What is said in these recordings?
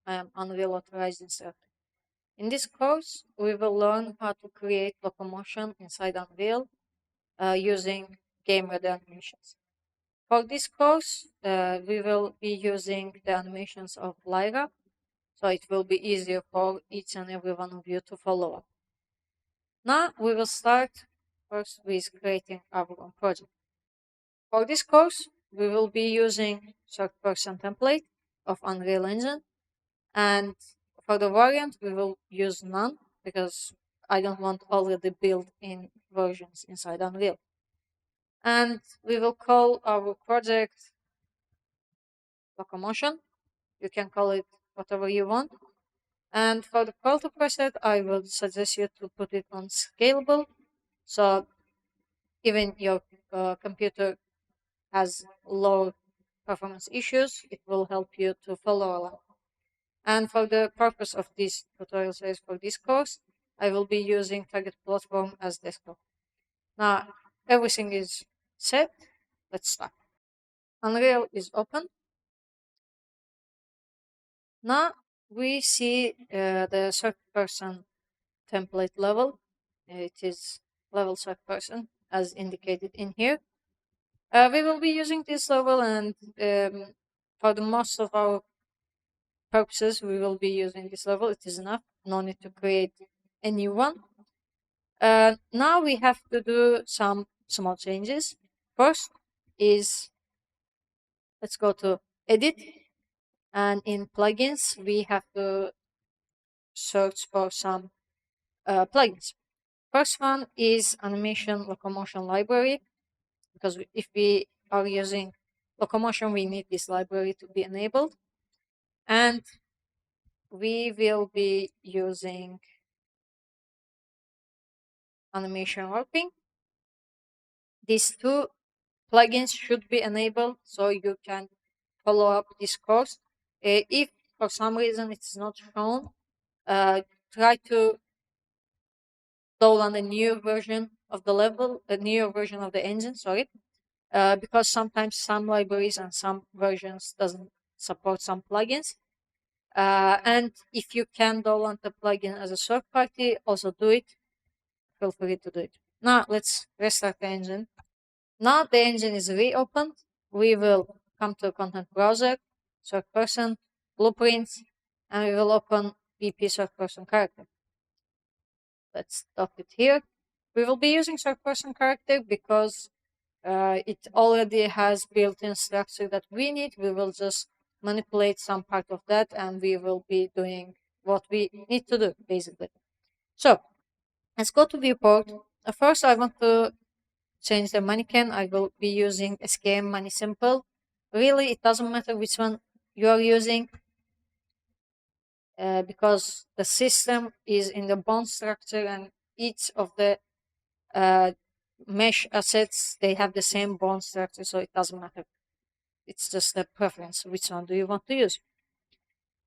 I am Unreal Authorized Instructor. In this course, we will learn how to create locomotion inside Unreal using game-ready animations. For this course, we will be using the animations of Lyra, so it will be easier for each and every one of you to follow up. Now, we will start first with creating our own project. For this course, we will be using third-person template of Unreal Engine, and for the variant, we will use none because I don't want already built-in versions inside Unreal. And we will call our project Locomotion. You can call it whatever you want. And for the quality preset, I will suggest you to put it on scalable, so even your computer has low performance issues, it will help you to follow along. And for the purpose of this tutorial series for this course, I will be using target platform as desktop. Now, everything is set. Let's start. Unreal is open. Now we see the third person template level. It is level third person as indicated in here. We will be using this level, and for the most of our purposes, we will be using this level. It is enough. No need to create a new one. Now we have to do some small changes. First is, let's go to edit, and in plugins we have to search for some plugins. First one is animation locomotion library, because if we are using locomotion, we need this library to be enabled. And we will be using animation warping. These two plugins should be enabled so you can follow up this course. If for some reason it's not shown, try to download a new version of the level, a new version of the engine, sorry, because sometimes some libraries and some versions doesn't support some plugins. And if you can download the plugin as a third party, also do it. Feel free to do it. Now let's restart the engine. Now the engine is reopened. We will come to content browser, third person, blueprints, and we will open BP third person character. Let's stop it here. We will be using third person character because it already has built-in structure that we need. We will just manipulate some part of that, and we will be doing what we need to do, basically. So let's go to viewport. First, I want to change the mannequin. I will be using SKM Mani Simple. Really, it doesn't matter which one you are using, because the system is in the bond structure, and each of the mesh assets, they have the same bond structure, so it doesn't matter. It's just a preference. Which one do you want to use?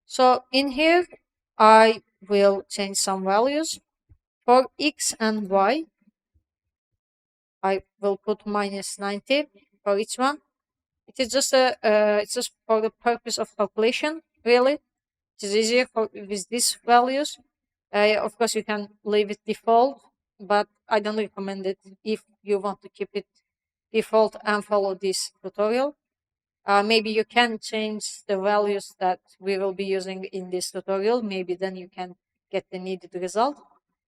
So in here, I will change some values. For X and Y, I will put -90 for each one. It is just it's just for the purpose of calculation, really. It is easier with these values. Of course, you can leave it default, but I don't recommend it if you want to keep it default and follow this tutorial. Maybe you can change the values that we will be using in this tutorial. Maybe then you can get the needed result.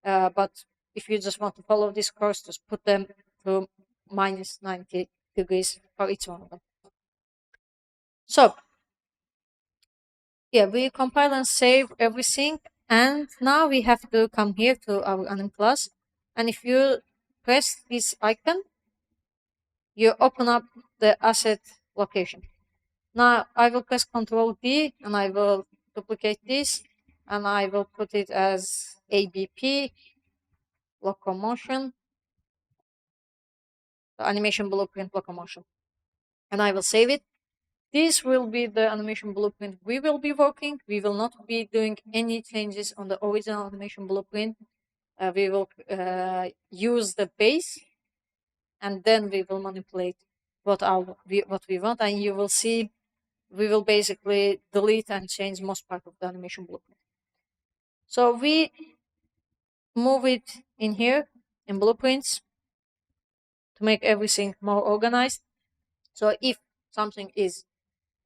But if you just want to follow this course, just put them to -90 degrees for each one of them. So yeah, we compile and save everything, and now we have to come here to our anim class, and if you press this icon, you open up the asset location. Now I will press Ctrl D, and I will duplicate this, and I will put it as ABP locomotion, the animation blueprint locomotion, and I will save it. This will be the animation blueprint we will be working. We will not be doing any changes on the original animation blueprint. We will use the base, and then we will manipulate what we want, and you will see we will basically delete and change most part of the animation blueprint. So we move it in here in blueprints to make everything more organized. So if something is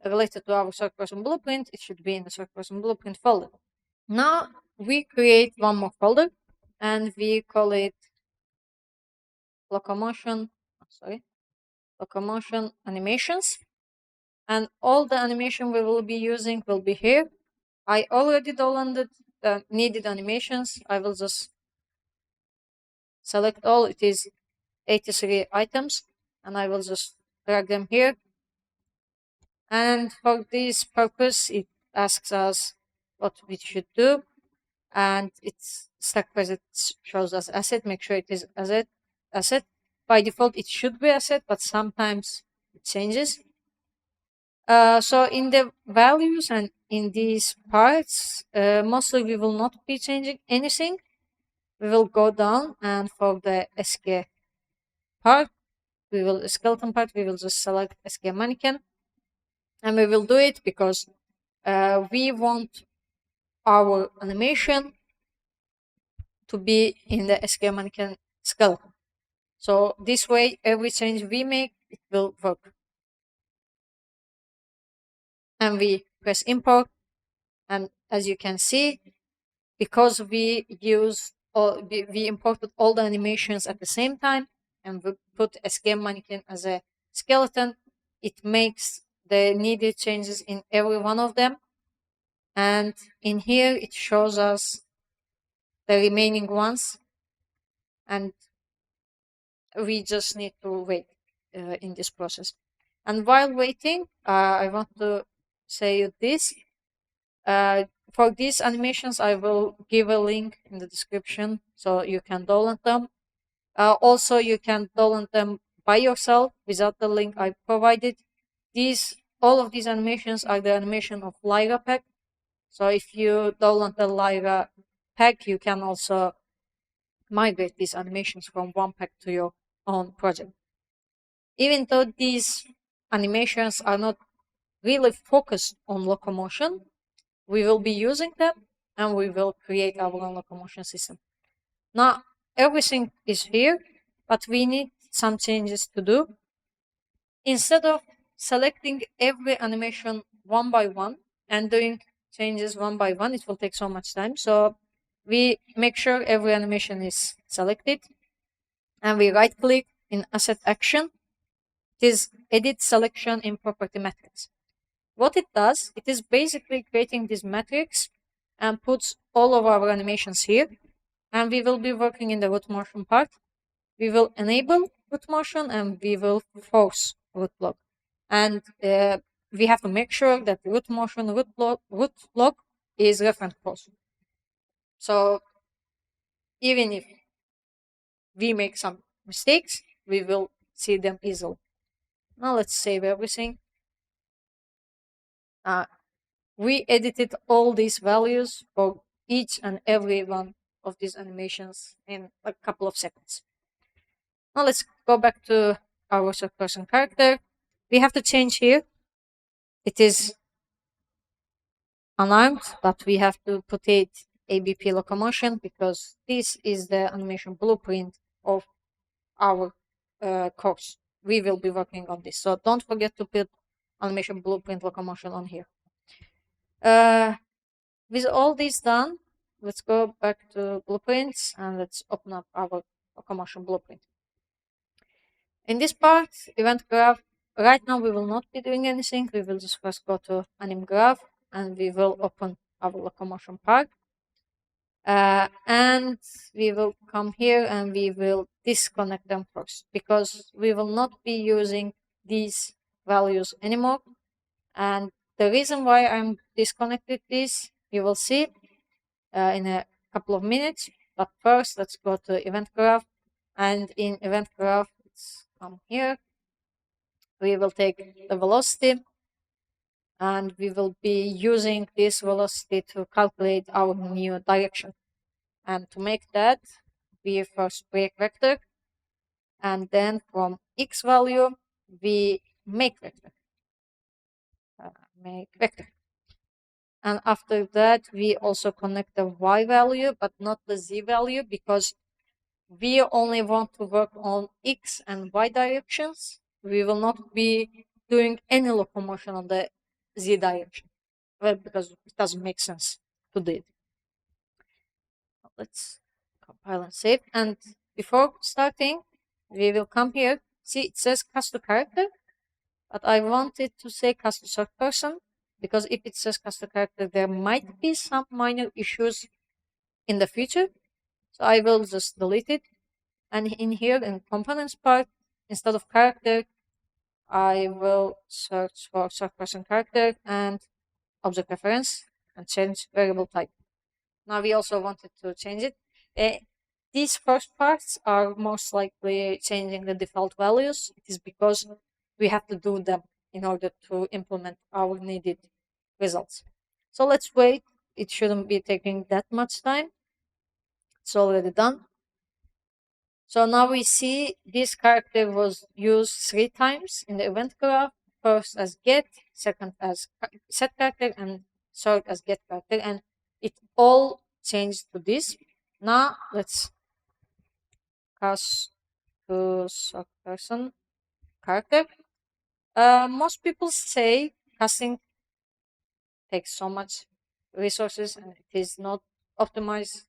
related to our third person blueprint, it should be in the third person blueprint folder. Now we create one more folder and we call it locomotion, locomotion animations. And all the animation we will be using will be here. I already downloaded the needed animations. I will just select all. It is 83 items and I will just drag them here. And for this purpose, it asks us what we should do. And it's stack present shows us asset. Make sure it is asset. By default, it should be asset, but sometimes it changes. So in the values and in these parts, mostly we will not be changing anything. We will go down and for the SK part, skeleton part, we will just select SK mannequin. And we will do it because we want our animation to be in the SK mannequin skeleton. So this way, every change we make, it will work. And we press import. And as you can see, because we imported all the animations at the same time and we put SK mannequin as a skeleton, it makes the needed changes in every one of them. And in here, it shows us the remaining ones. And we just need to wait in this process. And while waiting, I want to say this. For these animations, I will give a link in the description so you can download them. Also, you can download them by yourself without the link I provided. All of these animations are the animation of Lyra pack. So if you download the Lyra pack, you can also migrate these animations from one pack to your own project. Even though these animations are not really focused on locomotion, we will be using them and we will create our own locomotion system. Now, everything is here, but we need some changes to do. Instead of selecting every animation one by one and doing changes one by one, it will take so much time. So we make sure every animation is selected and we right click in asset action. It is edit selection in property matrix. What it does, it is basically creating this matrix and puts all of our animations here. And we will be working in the root motion part. We will enable root motion and we will force root block. And we have to make sure that root motion root block is reference close. So even if we make some mistakes, we will see them easily. Now let's save everything. We edited all these values for each and every one of these animations in a couple of seconds. Now let's go back to our third person character. We have to change here. It is unarmed, but we have to put it ABP locomotion because this is the animation blueprint of our course. We will be working on this. So don't forget to put animation blueprint locomotion on here. With all this done, let's go back to blueprints and let's open up our locomotion blueprint. In this part, event graph, right now we will not be doing anything. We will just first go to anim graph and we will open our locomotion part. And we will come here and we will disconnect them first because we will not be using these values anymore. And the reason why I'm disconnected this, you will see in a couple of minutes. But first, let's go to event graph. And in event graph, let's come here. We will take the velocity and we will be using this velocity to calculate our new direction. And to make that, we first break vector and then from x value, we make vector. make vector. And after that, we also connect the y value, but not the z value, because we only want to work on x and y directions. We will not be doing any locomotion on the z direction. Well, because it doesn't make sense to do it. Let's compile and save. And before starting, we will come here. See, it says cast to character, but I want it to say cast to third person, because if it says cast to character, there might be some minor issues in the future. So I will just delete it. And in here, in components part, instead of character, I will search for third person character and object reference and change variable type. Now we also wanted to change it. These first parts are most likely changing the default values. It is because we have to do them in order to implement our needed results. So let's wait. It shouldn't be taking that much time. It's already done. So now we see this character was used 3 times in the event graph. First as get, second as set character, and third as get character. And it all changed to this. Now let's cast to third person character. Most people say casting takes so much resources and it is not optimized.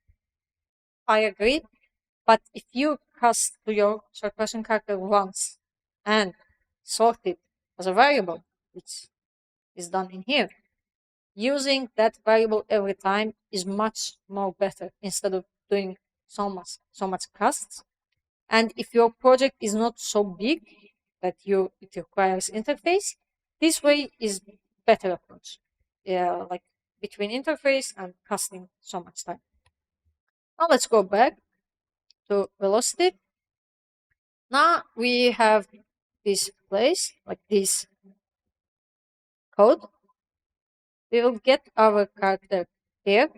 I agree. But if you cast to your third person character once and sort it as a variable, which is done in here, using that variable every time is much more better instead of doing so much casts. And if your project is not so big that it requires interface, this way is better approach. Yeah, like between interface and casting so much time. Now let's go back to velocity. Now we have this place, like this code. We will get our character here.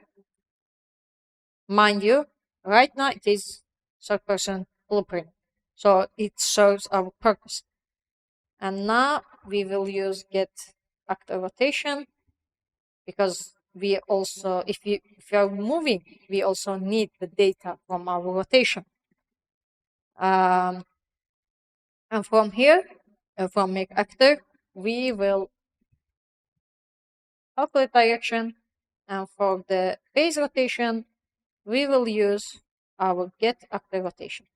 Mind you, right now it is third person blueprint, so it serves our purpose. And now we will use get actor rotation, because we also, if you are moving, we also need the data from our rotation. And from here, from make actor, we will calculate direction, and for the base rotation, we will use our get actor rotation.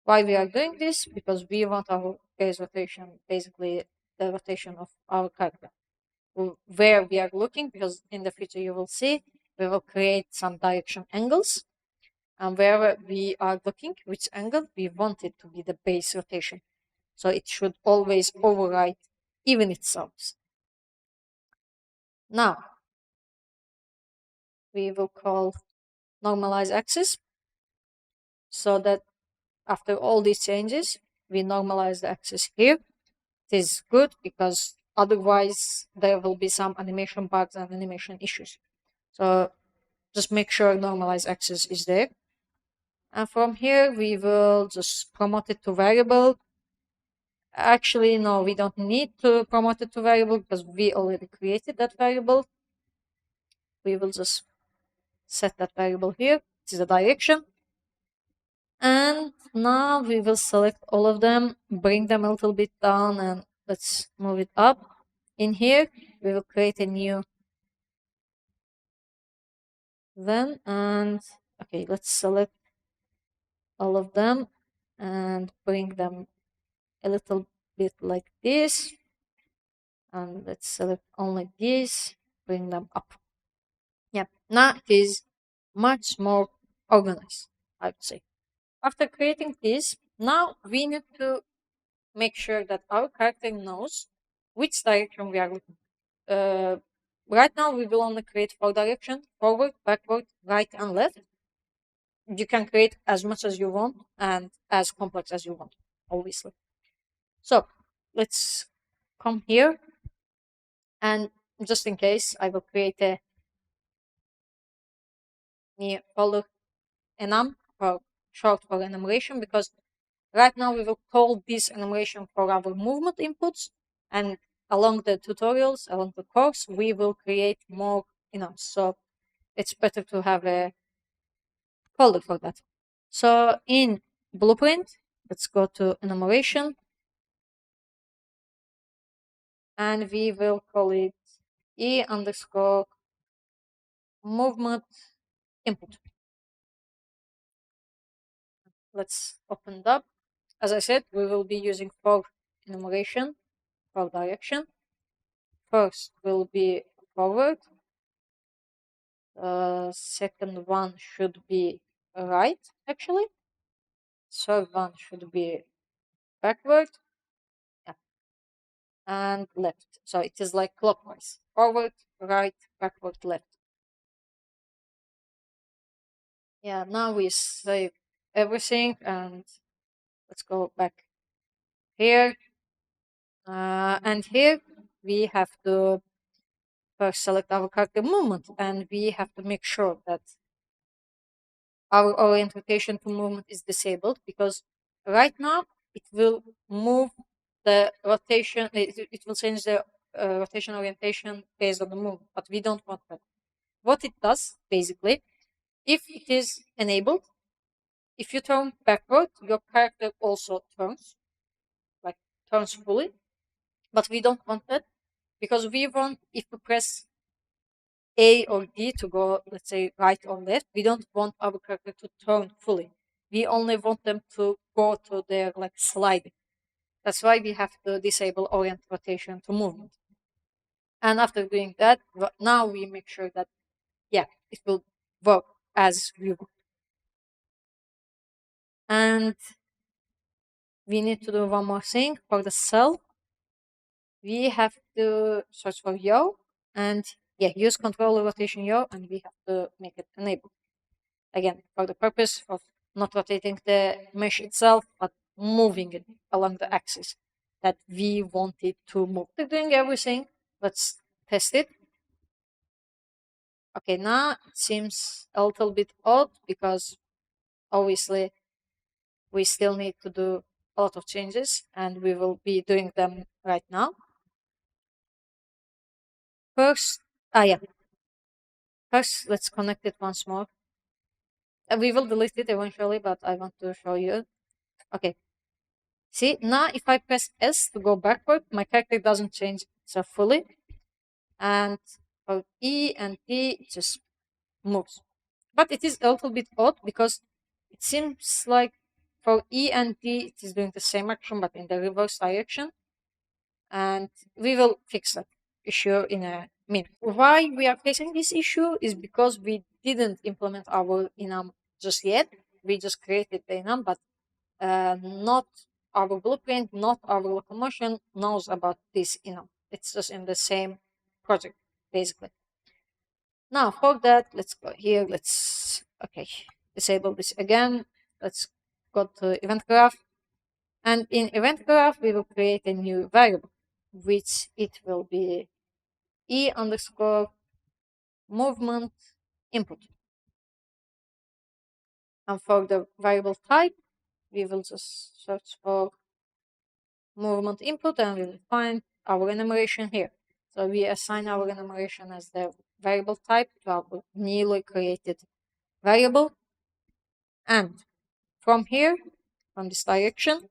Why we are doing this? Because we want our base rotation, basically the rotation of our character, where we are looking, because in the future you will see we will create some direction angles, and wherever we are looking, which angle we want it to be the base rotation. So it should always override even itself. Now we will call normalize axis, so that after all these changes, we normalize the axis here. It is good because otherwise there will be some animation bugs and animation issues. So just make sure normalize axis is there. And from here, we will just promote it to variable. Actually, no, we don't need to promote it to variable because we already created that variable. We will just set that variable here. This is the direction. And now we will select all of them, bring them a little bit down, and let's move it up. In here, we will create a new then, and okay, let's select all of them and bring them a little bit like this. And let's select only these, bring them up. Yeah, now it is much more organized, I would say. After creating this, now we need to make sure that our character knows which direction we are looking. Right now, we will only create 4 directions: forward, backward, right, and left. You can create as much as you want and as complex as you want, obviously. So let's come here, and just in case, I will create a new folder enum, for short for enumeration, because right now we will call this enumeration for our movement inputs, and along the tutorials, along the course, we will create more enums. So it's better to have a folder for that. So in blueprint, let's go to enumeration, and we will call it e underscore movement input. Let's open it up. As I said, we will be using for enumeration, for direction. First will be forward. Second one should be right, actually. Third one should be backward. Yeah. And left. So it is like clockwise. Forward, right, backward, left. Yeah, now we save everything and let's go back here. And here we have to first select our character movement, and we have to make sure that our orientation to movement is disabled, because right now it will move the rotation, it will change the rotation orientation based on the movement, but we don't want that. What it does, basically, if it is enabled, if you turn backward, your character also turns, like turns fully, but we don't want that, because we want, if we press A or D to go, let's say, right or left, we don't want our character to turn fully. We only want them to go to their like slide. That's why we have to disable orient rotation to movement. And after doing that, now we make sure that, yeah, it will work as we want. And we need to do one more thing for the cell. We have to search for yaw and yeah, use control rotation yaw, and we have to make it enabled. Again, for the purpose of not rotating the mesh itself, but moving it along the axis that we want it to move. They're doing everything. Let's test it. Okay, now it seems a little bit odd because obviously we still need to do a lot of changes, and we will be doing them right now. First, yeah. First, let's connect it once more. We will delete it eventually, but I want to show you. Okay. See, now if I press S to go backward, my character doesn't change so fully. And for E and D, it just moves. But it is a little bit odd because it seems like for E and D, it is doing the same action, but in the reverse direction. And we will fix that issue in a minute. Why we are facing this issue is because we didn't implement our enum just yet. We just created the enum, but not our blueprint, not our locomotion knows about this enum. It's just in the same project, basically. Now for that, let's go here. Let's disable this again. Let's go to event graph. And in event graph, we will create a new variable, which it will be e underscore movement input. And for the variable type, we will just search for movement input and we will find our enumeration here. So we assign our enumeration as the variable type to our newly created variable. And from here, from this direction,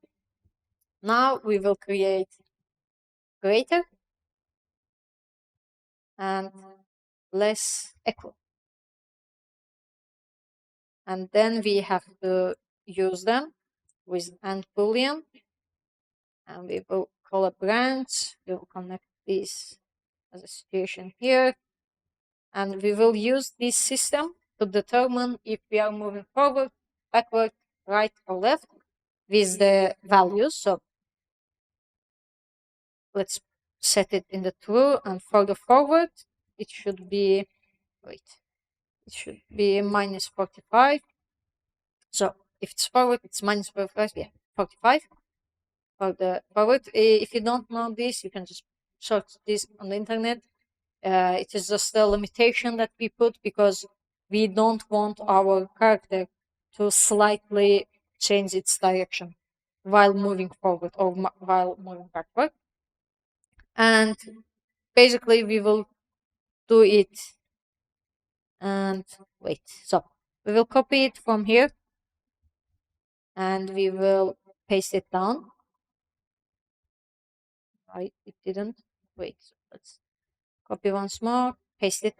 now we will create greater and less equal. And then we have to use them with AND boolean, and we will call a branch. We will connect this as a situation here, and we will use this system to determine if we are moving forward, backward, right, or left with the values. So let's set it in the true, and for the forward, it should be it should be minus 45. So if it's forward, it's minus 45. Yeah, 45 for the forward. If you don't know this, you can just search this on the internet. It is just a limitation that we put because we don't want our character to slightly change its direction while moving forward or while moving backward. And basically we will do it. And wait, so we will copy it from here and we will paste it down. Right, it didn't. Wait, so let's copy once more, paste it.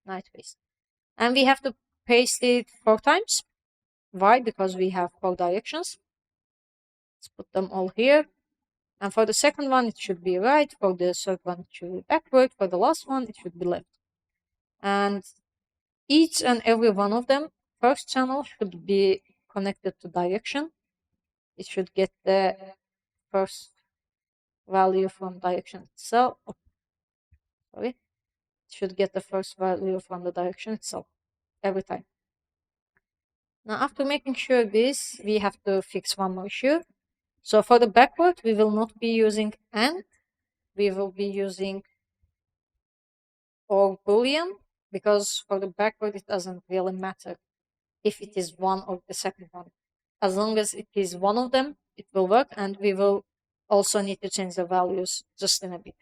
Now it paste. And we have to paste it 4 times. Why? Because we have 4 directions. Let's put them all here. And for the second one, it should be right. For the third one, it should be backward. For the last one, it should be left. And each and every one of them, first channel should be connected to direction. It should get the first value from direction itself. Oh, sorry. It should get the first value from the direction itself every time. Now, after making sure this, we have to fix one more issue. So for the backward, we will not be using AND. We will be using or Boolean, because for the backward, it doesn't really matter if it is one or the second one. As long as it is one of them, it will work, and we will also need to change the values just in a bit.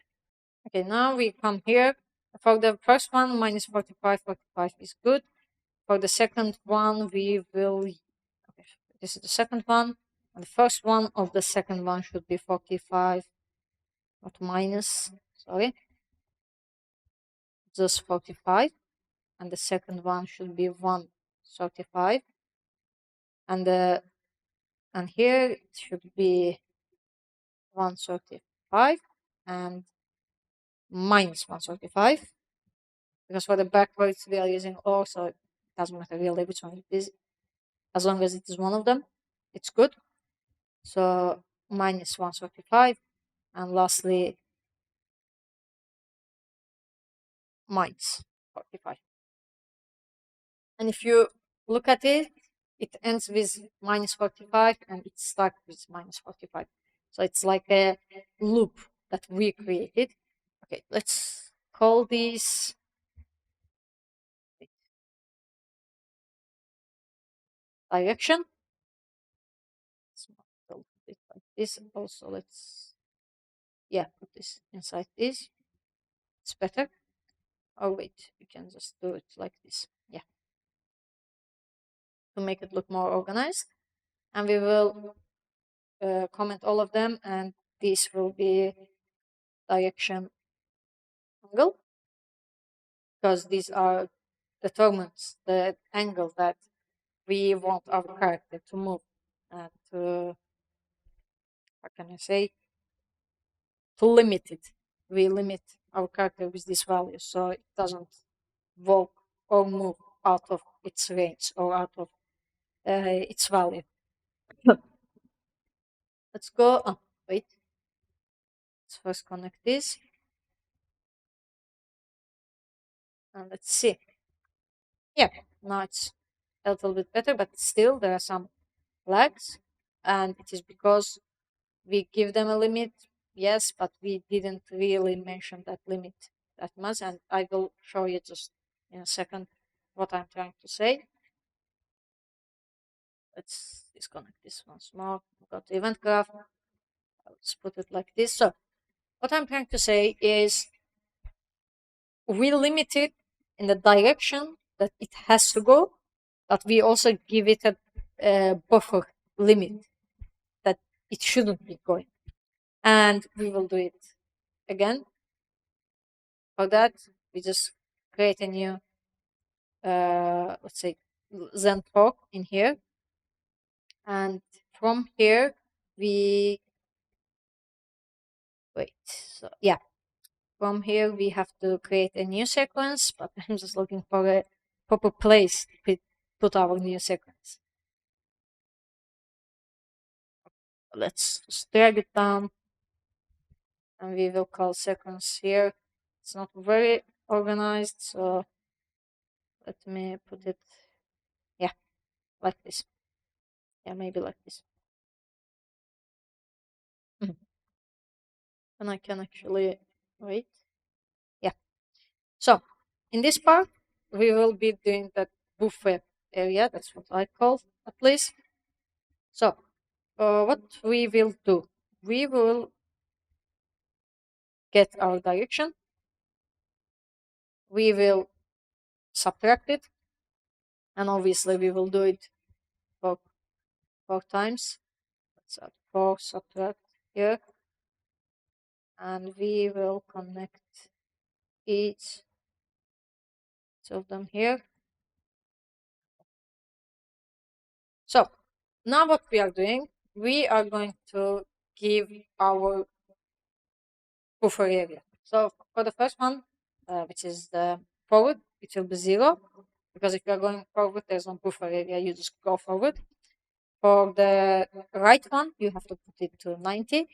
Okay, now we come here. For the first one, minus 45, 45 is good. For the second one, we will, okay, this is the second one. And the first one of the second one should be 45, not minus, sorry, just 45. And the second one should be 135. And here it should be 135 and minus 135. Because for the backwards we are using or, so it doesn't matter really which one it is. As long as it is one of them, it's good. So minus 135, and lastly minus 45. And if you look at it, it ends with minus 45 and it starts with minus 45. So it's like a loop that we created. Okay, let's call this direction. Let's build it like this. Also, let's, yeah, put this inside this. It's better. Oh, wait, we can just do it like this. Yeah, to make it look more organized. And we will comment all of them, and this will be direction angle, because these are determines the angle that we want our character to move and to, how can I say, to limit it. We limit our character with this value so it doesn't walk or move out of its range or out of its value. Let's go. Oh, wait. Let's first connect this. And let's see. Yeah, now it's a little bit better, but still there are some lags. And it is because we give them a limit, yes, but we didn't really mention that limit that much. And I will show you just in a second what I'm trying to say. Let's disconnect this once more. Go to event graph. Let's put it like this. So what I'm trying to say is we limit it in the direction that it has to go, but we also give it a buffer limit that it shouldn't be going. And we will do it again. For that, we just create a new, let's say, Zen talk in here. And from here, we, wait, so yeah, from here we have to create a new sequence, but I'm just looking for a proper place to put our new sequence. Let's just drag it down and we will call sequence here. It's not very organized, so let me put it, yeah, like this. Yeah, maybe like this. And I can actually, wait. Yeah. So in this part, we will be doing that buffer area. That's what I call at least. So, what we will do, we will get our direction, we will subtract it, and obviously we will do it for 4 times. Let's add 4 subtract here, and we will connect each of them here. So now what we are doing, we are going to give our buffer area. So for the first one, which is the forward, it will be 0, because if you are going forward, there's no buffer area, you just go forward. For the right one, you have to put it to 90.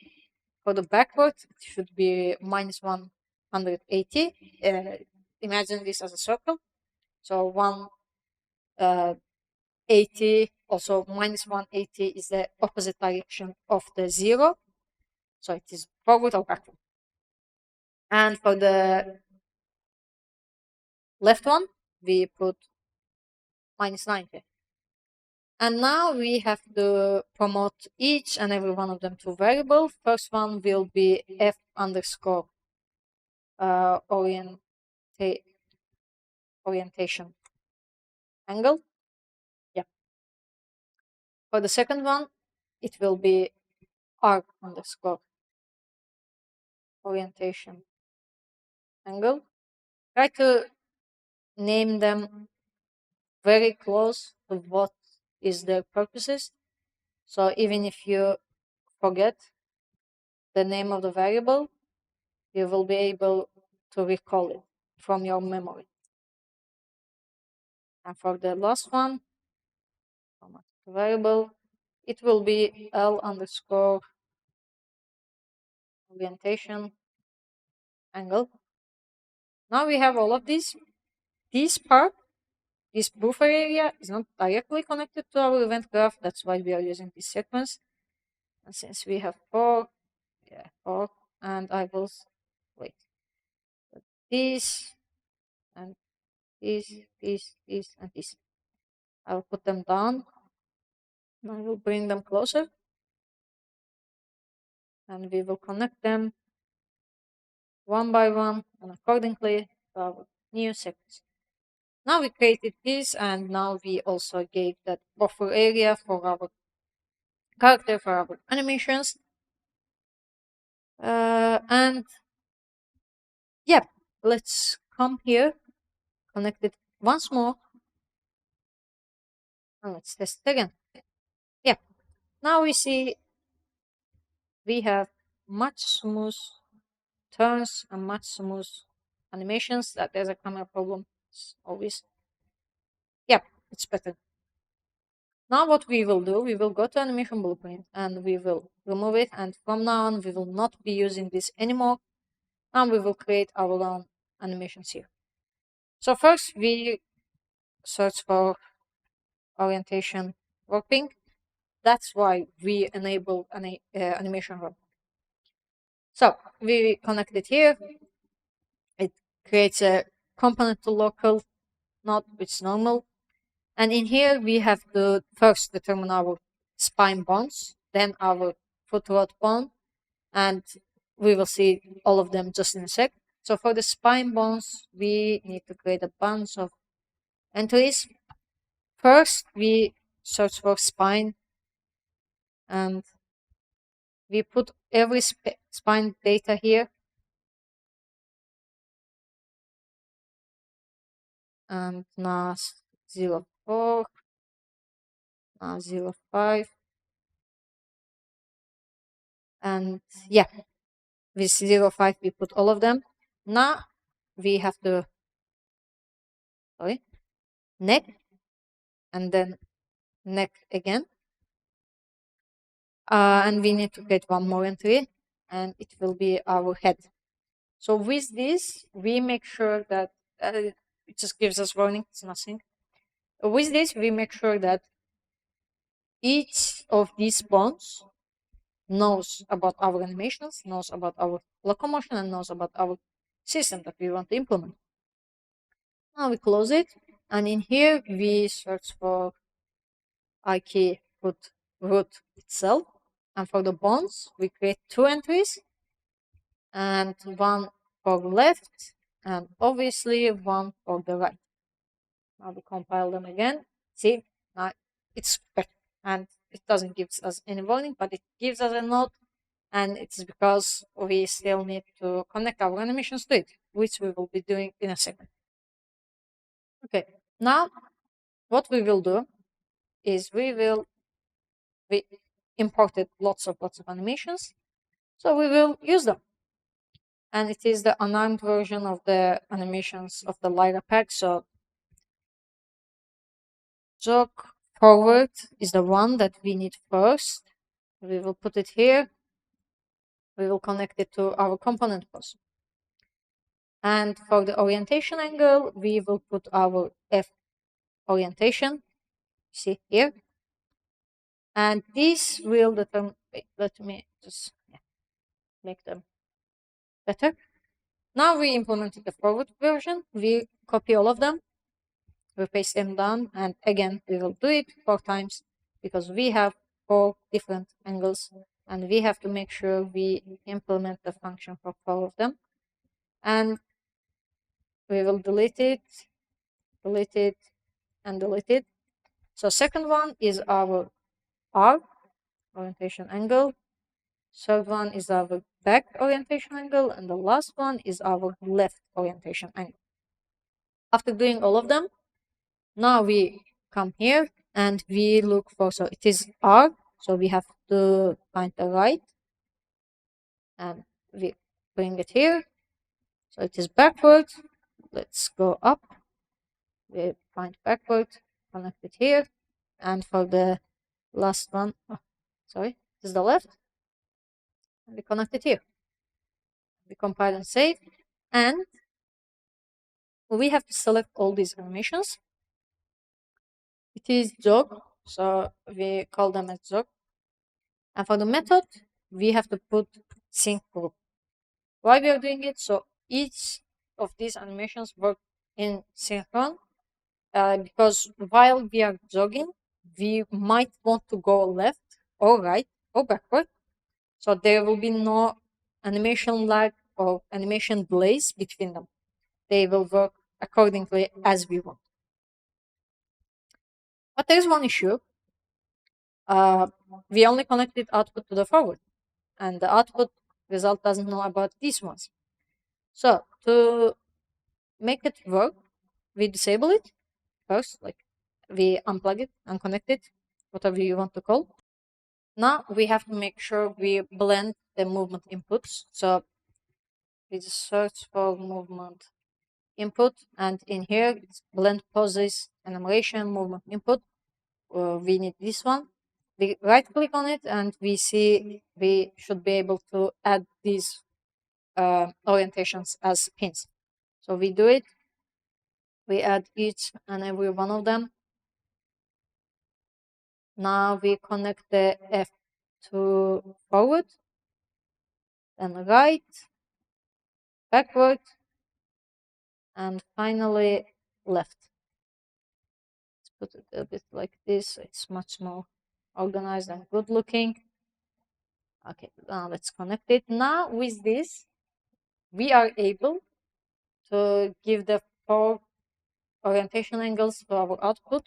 For the backward, it should be minus 180. Imagine this as a circle. So 180, also minus 180 is the opposite direction of the 0. So it is forward or backward. And for the left one, we put minus 90. And now we have to promote each and every one of them to variable. First one will be f underscore orientation angle. Yeah. For the second one, it will be r underscore orientation angle. Try to name them very close to what is their purposes. So even if you forget the name of the variable, you will be able to recall it from your memory. And for the last one, variable, it will be L underscore orientation angle. Now we have all of these. This part, this buffer area, is not directly connected to our event graph. That's why we are using this sequence. And since we have 4, and I will wait. This and this, and this. I will put them down. I will bring them closer, and we will connect them one by one and accordingly to our new sequence. Now we created this, and now we also gave that buffer area for our character, for our animations. And yeah, let's come here, connect it once more, and let's test it again. Yeah, now we see we have much smooth turns and much smooth animations. That there's a camera problem, it's always. Yeah, it's better. Now what we will do, we will go to animation blueprint and we will remove it, and from now on we will not be using this anymore, and we will create our own animations here. So first we search for orientation warping. That's why we enable an animation warping. So we connect it here. It creates a component to local node, which is normal. And in here we have to first determine our spine bonds, then our foot rod bond, and we will see all of them just in a sec. So for the spine bonds, we need to create a bunch of entries. First, we search for spine, and we put every spine data here. And now 04, now 05. And yeah, with 05 we put all of them. Now we have to neck, and then neck again. And we need to create one more entry, and it will be our head. So with this, we make sure that it just gives us warning, it's nothing. With this, we make sure that each of these bonds knows about our animations, knows about our locomotion, and knows about our system that we want to implement. Now we close it, and in here we search for key root itself, and for the bonds we create 2 entries, and one for left, and obviously one for the right. Now we compile them again. See, now it's better, and it doesn't give us any warning, but it gives us a note, and it's because we still need to connect our animations to it, which we will be doing in a second. Okay, now what we will do is we imported lots of animations, so we will use them. And it is the unarmed version of the animations of the Lyra pack. So jog forward is the one that we need first. We will put it here. We will connect it to our component pose. And for the orientation angle, we will put our F orientation. See here. And this will determine, wait, let me just make them better. Now we implemented the forward version. We copy all of them. We paste them down. And again, we will do it 4 times because we have 4 different angles. And we have to make sure we implement the function for 4 of them. And we will delete it, and delete it. So second one is our R orientation angle. Third one is our back orientation angle, and the last one is our left orientation angle. After doing all of them, now we come here and we look for, so it is R, so we have to find the right, and we bring it here. So it is backward. Let's go up. We find backward, connect it here, and for the last one, sorry, this is the left. And we connect it here. We compile and save, and we have to select all these animations. It is jog, so we call them as jog. And for the method, we have to put sync group. Why we are doing it? So each of these animations work in synchron, because while we are jogging, we might want to go left or right or backward. So there will be no animation lag or animation delays between them. They will work accordingly as we want. But there is one issue. We only connected output to the forward, and the output result doesn't know about these ones. So to make it work, we disable it first, like we unplug it, unconnect it, whatever you want to call. Now we have to make sure we blend the movement inputs. So we just search for movement input, and in here it's blend poses, animation, movement input. We need this one. We right click on it and we see we should be able to add these orientations as pins. So we do it. We add each and every one of them. Now we connect the F to forward, then right, backward, and finally left. Let's put it a bit like this. It's much more organized and good looking. Okay, now let's connect it. Now with this, we are able to give the 4 orientation angles to our output.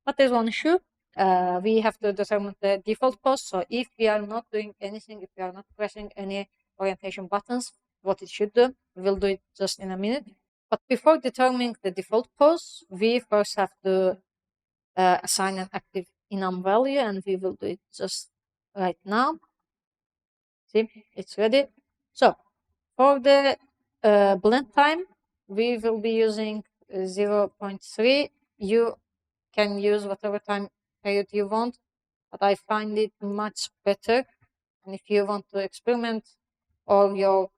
But there's one issue. We have to determine the default pose. So if we are not doing anything, if we are not pressing any orientation buttons, what it should do, we'll do it just in a minute. But before determining the default pose, we first have to assign an active enum value, and we will do it just right now. See, it's ready. So for the blend time, we will be using 0.3. You can use whatever time period you want, but I find it much better. And if you want to experiment or your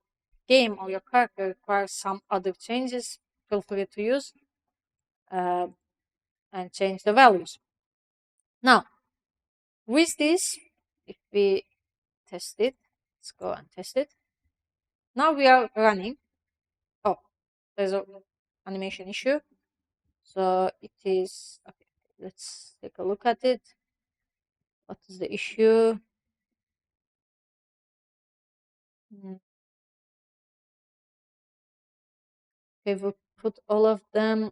game or your character requires some other changes, feel free to use and change the values. Now, with this, if we test it, let's go and test it. Now we are running. Oh, there's an animation issue. So it is, okay, let's take a look at it. What is the issue? Okay, we'll put all of them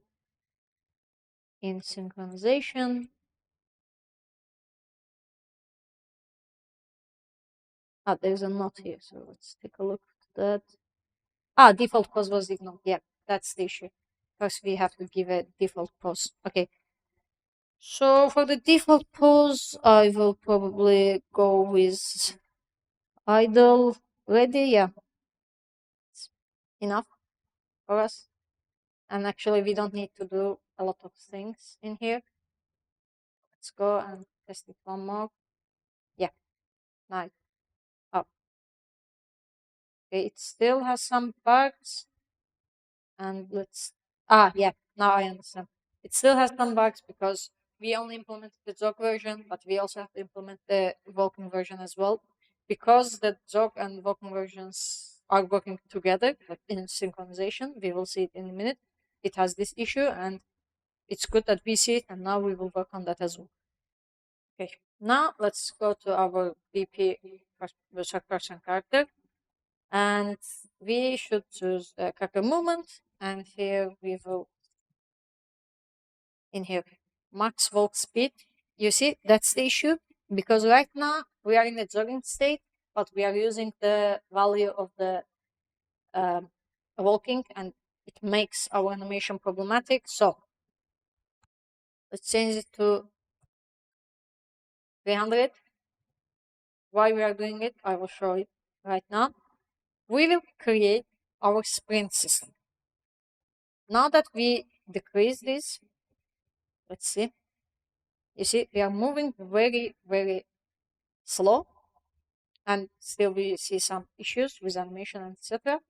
in synchronization. Ah, there's a note here, so let's take a look at that. Ah, default pose was ignored. Yeah, that's the issue. First, we have to give a default pose. Okay, so for the default pose, I will probably go with idle. Ready? Yeah, it's enough for us. And actually, we don't need to do a lot of things in here. Let's go and test it one more. Yeah, nice. Up. Okay, it still has some bugs. And let's yeah, now I understand. It still has some bugs because we only implemented the Zog version, but we also have to implement the Vulkan version as well. Because the Zog and Vulkan versions are working together, like in synchronization, we will see it in a minute. It has this issue, and it's good that we see it, and now we will work on that as well. Okay, now let's go to our BP first person character, and we should choose the character movement, and here we will in here max walk speed. You see, that's the issue because right now we are in a jogging state, but we are using the value of the um, walking, and it makes our animation problematic. So let's change it to 300. Why we are doing it, I will show it right now. We will create our sprint system. Now that we decrease this, let's see. You see, we are moving very, very slow, and still we see some issues with animation and etc.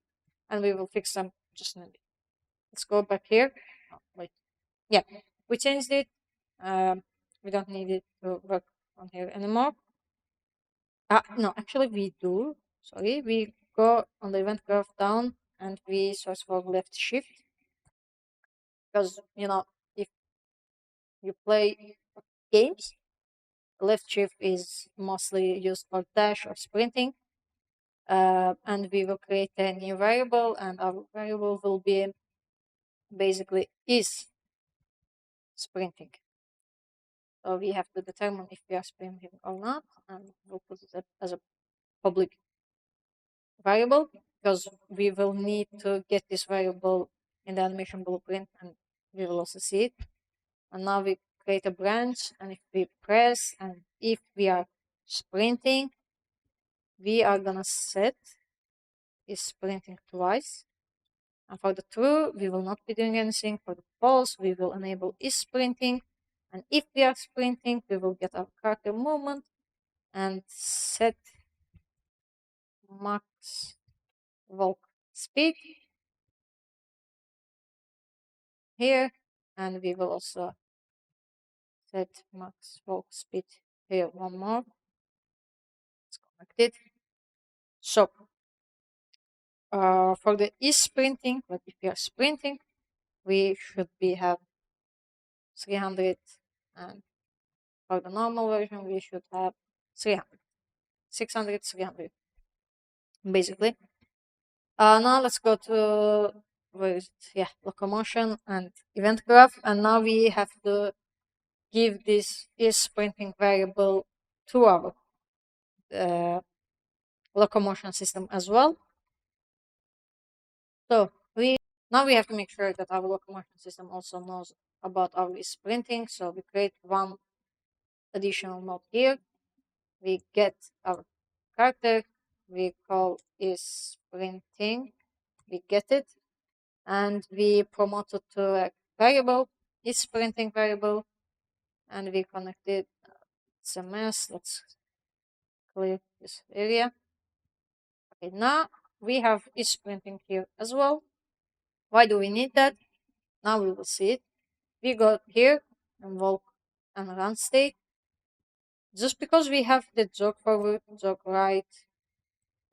And we will fix them just in a bit. Let's go back here. Oh, wait, yeah, we changed it. We don't need it to work on here anymore. No, actually we do. Sorry, we go on the event graph down and we search for left shift because if you play games, left shift is mostly used for dash or sprinting. And we will create a new variable, and our variable will be basically is sprinting. So we have to determine if we are sprinting or not, and we'll put it as a public variable because we will need to get this variable in the animation blueprint, and we will also see it. And now we create a branch, and if we press and if we are sprinting, we are gonna set is sprinting twice. And for the true, we will not be doing anything. For the false, we will enable is sprinting. And if we are sprinting, we will get our character movement and set max walk speed here. And we will also set max walk speed here one more. Let's connect it. So for the is sprinting, but if we are sprinting, we should be have 300, and for the normal version, we should have 300, 600, 300, basically. Now let's go to where is it? Yeah, locomotion and event graph, and now we have to give this is sprinting variable to our uh, locomotion system as well. So now we have to make sure that our locomotion system also knows about our is sprinting. So we create one additional node here. We get our character. We call is sprinting. We get it, and we promote it to a variable is sprinting variable, and we connect it. It's a mess. Let's clear this area. Okay, now we have is sprinting here as well. Why do we need that? Now we will see it. We go here, invoke and run state. Just because we have the jog forward, jog right,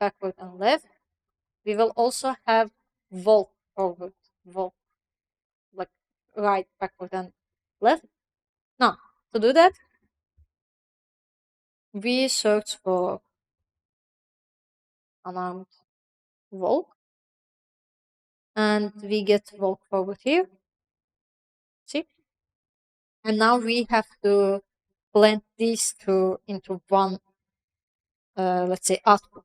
backward, and left, we will also have volt forward, volt like right, backward, and left. Now, to do that, we search for unarmed volt. and we get walk forward here. See? And now we have to blend these two into one, let's say, output.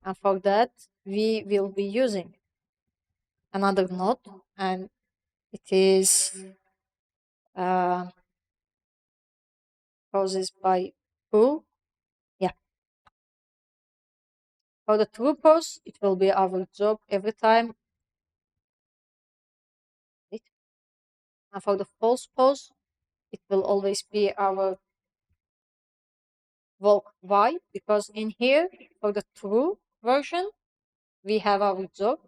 And for that, we will be using another node, and it is poses by pull. Yeah. For the true pose, it will be our job every time. And for the false pose, it will always be our walk y, because in here, for the true version, we have our job.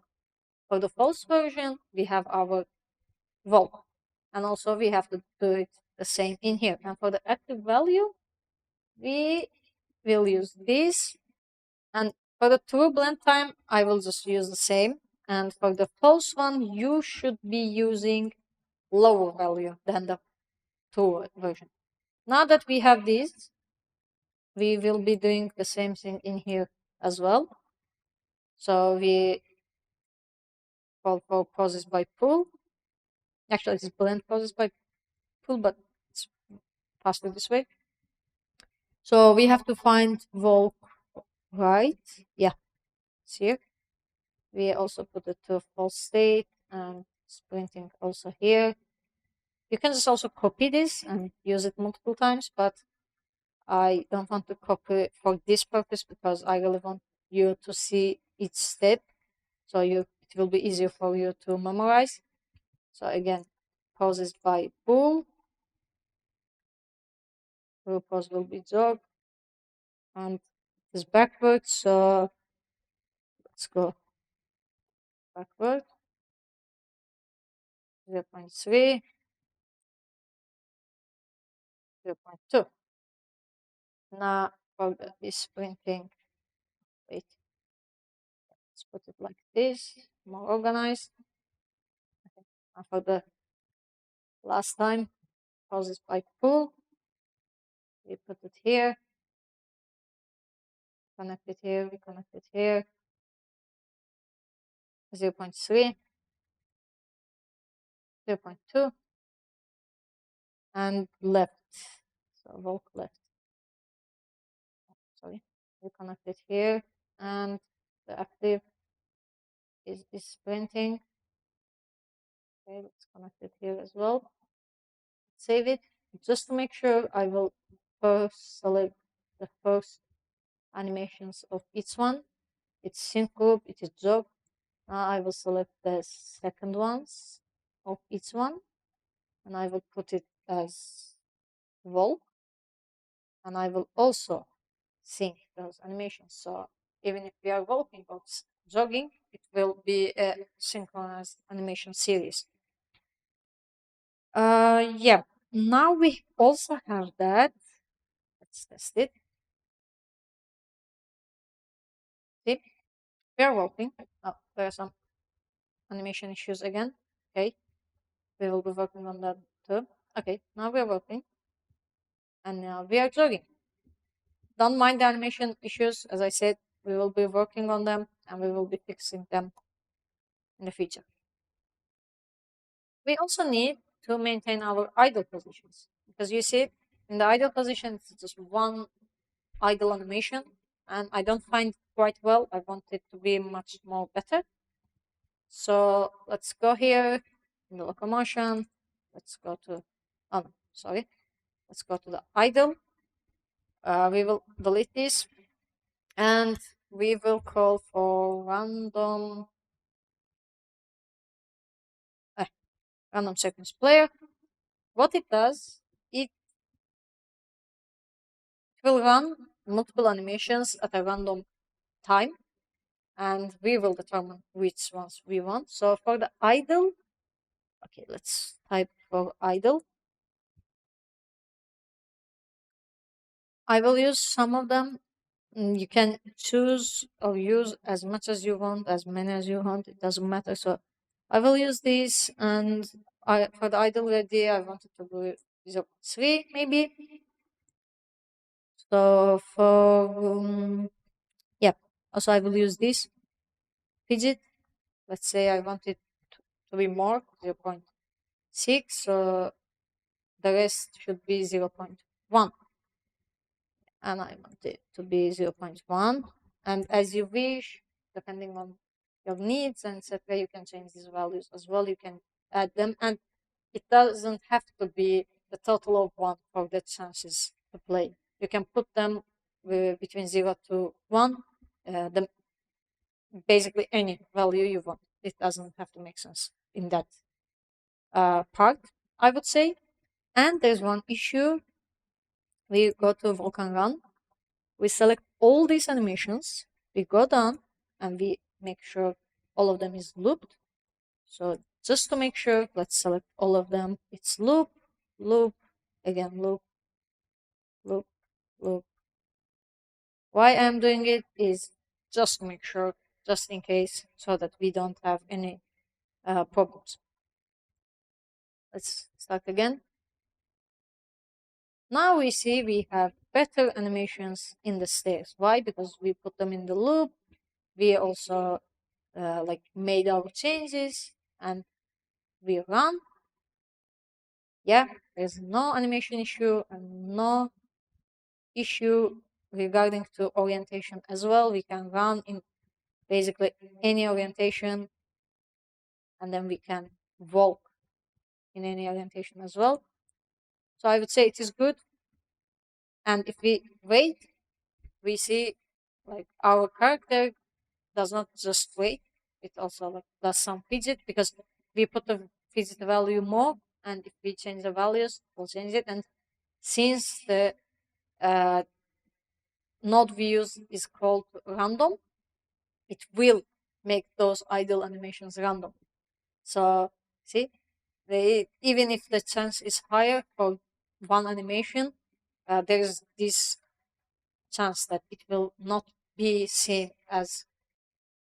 For the false version, we have our walk. And also we have to do it the same in here. And for the active value, we will use this. And for the true blend time, I will just use the same. And for the false one, you should be using lower value than the true version. Now that we have these, we will be doing the same thing in here as well. So we call for process by pull. Actually, it's blend process by pull, but it's faster this way. So we have to find walk right. Yeah, it's here. We also put it to false state and sprinting also here. You can just also copy this and use it multiple times, but I don't want to copy for this purpose because I really want you to see each step, so it will be easier for you to memorize. So again, poses by bool. Bool pose will be jog, and it is backwards. So let's go backward. 0.3, 0.2. Now for this sprinting, wait, let's put it like this, more organized. Okay. And for the last time, poses by pull. We put it here, connect it here, we connect it here. 0.3, 0.2, and left. So walk left. Sorry, we connect it here, and the active is sprinting. Okay, let's connect it here as well. Save it. Just to make sure, I will first select the first animations of each one. It's sync group, it is job. Now I will select the second ones of each one, and I will put it as walk, and I will also sync those animations. So even if we are walking or jogging, it will be a synchronized animation series. Yeah. Now we also have that. Let's test it. See, we are walking. Oh, there are some animation issues again. Okay, we will be working on that too. Okay, now we are walking, and now we are jogging. Don't mind the animation issues. As I said, we will be working on them and we will be fixing them in the future. We also need to maintain our idle positions, because you see, in the idle position, it's just one idle animation, and I don't find it quite well. I want it to be much more better. So let's go here in the locomotion. Let's go to, oh no, sorry. Let's go to the idle. We will delete this, and we will call for random sequence player. What it does, it will run multiple animations at a random time, and we will determine which ones we want. So for the idle, okay, let's type for idle. I will use some of them. You can choose or use as much as you want, as many as you want. It doesn't matter. So I will use these, and for the idle ready, I wanted to do 0.3 maybe. So for yeah, also I will use this fidget. Let's say I want it 3 more, 0.6. So the rest should be 0.1. And I want it to be 0.1. And as you wish, depending on your needs and etc., you can change these values as well. You can add them, and it doesn't have to be the total of 1 for the chances to play. You can put them between 0 to 1, basically any value you want. It doesn't have to make sense in that part, I would say. And there's one issue. We go to Vulkan Run, we select all these animations, we go down, and we make sure all of them is looped. So just to make sure, let's select all of them. It's loop, loop, again loop, loop, loop. Why I'm doing it is just to make sure, just in case, so that we don't have any problems. Let's start again. Now we see we have better animations in the stairs. Why? Because we put them in the loop. We also like made our changes, and we run. Yeah, there's no animation issue and no issue regarding to orientation as well. We can run in basically any orientation, and then we can walk in any orientation as well. So I would say it is good. And if we wait, we see like our character does not just wait, it also like does some fidget, because we put the fidget value more, and if we change the values, we'll change it. And since the uh, node we use is called random, it will make those idle animations random. So see, even if the chance is higher for one animation, there is this chance that it will not be seen as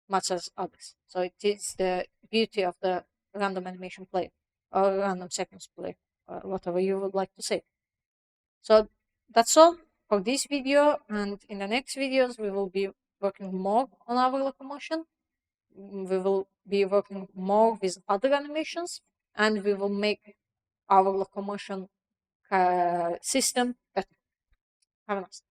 much as others. So it is the beauty of the random animation player or random sequence player, or whatever you would like to say. So that's all for this video, and in the next videos we will be working more on our locomotion. We will be working more with other animations, and we will make our locomotion system better. Have a nice day.